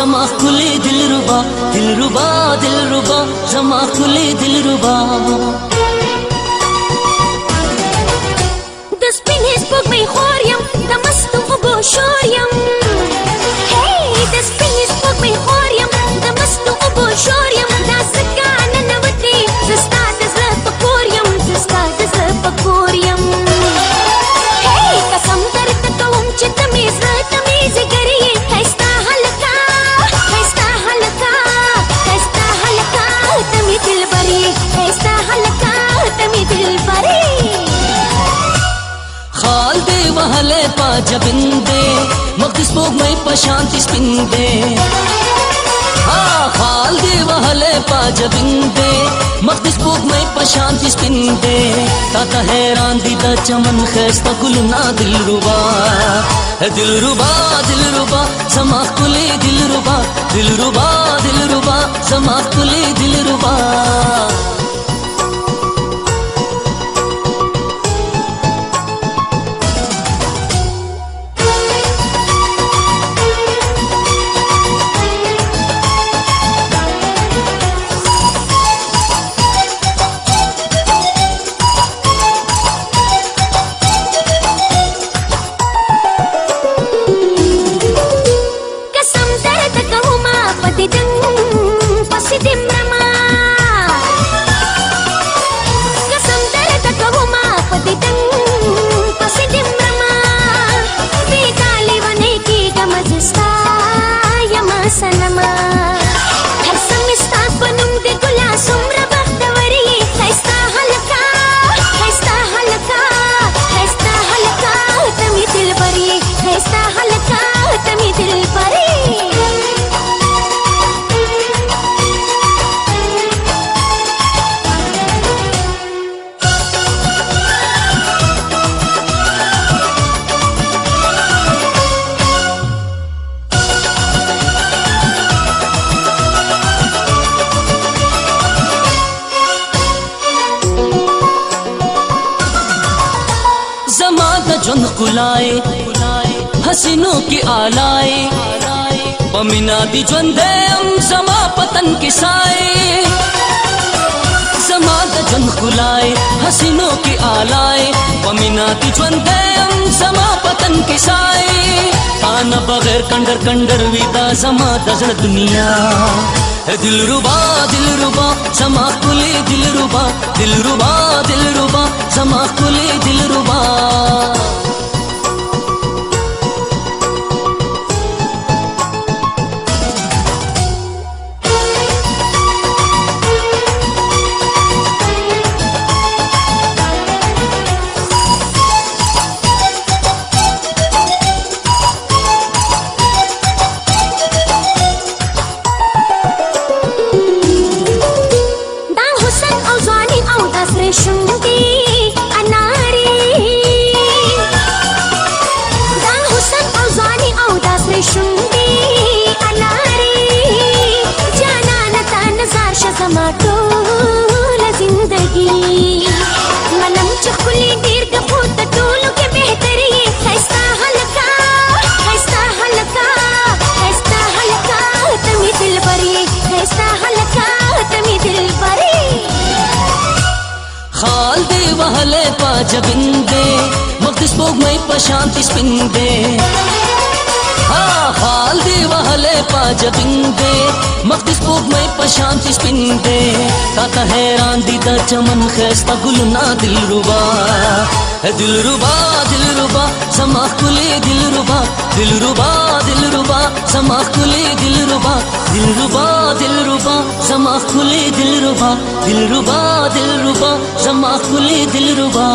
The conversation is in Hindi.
जमा खुले दिलरुबा, दिलरुबा दिलरुबा जमा खुले दिलरुबा. The spin is book me khoriam, the mastu ubo shoriam. Hey, the spin is book me khoriam, the mastu ubo shoriam. Da sakana nawati, the start is the pakoriam, the start is the pakoriam. Hey, kasam karta kawum chitamiz ratamiz kariye. Haista halaka, haista halaka, haista halaka, tami dil bari, haista halaka, tami dil bari. खाल दे वहले पा जबिंदे मक्तिस पोग में पशांति स्पिंदे. हाँ खाल दे वहले पा जबिंदे मक्तिस पोग में पशांति स्पिंदे. ताता हैरान दीदा चमन खैस्ता गुलना दिलरुबा, दिलरुबा दिलरुबा जमा खुले दिलरुबा, दिलरुबा दिलरुबा जमा खुले दिलरुबा. जुन कुलाए हसीनों की आलाए पमिना दी जुंदे जमा पतन के साए. जमा जुन कुलाए हसीनों की आलाए पमिना दी जुंदे जमा पतन के साए. ताना बगैर कंडर कंडर विदा जमा दजड़ दुनिया. दिलरुबा दिलरुबा जमा खुले दिलरुबा, दिलरुबा दिलरुबा जमा खुले दिलरुबा. वहले पा जबिंदे मक्तिस पोग में पशांति स्पिंदे. हाँ हाल दे वहले पा जबिंदे मक्तिस पोग में पशांति स्पिंदे. ताता हैरान दीदा चमन खैस्ता गुलना दिलरुबा, दिलरुबा दिलरुबा जमा खुले दिलरुबा, दिलरुबा दिलरुबा जमा खुले दिलरुबा, दिलरुबा दिलरुबा जमा खुले दिलरुबा, दिलरुबा दिलरुबा जमा खुले दिलरुबा.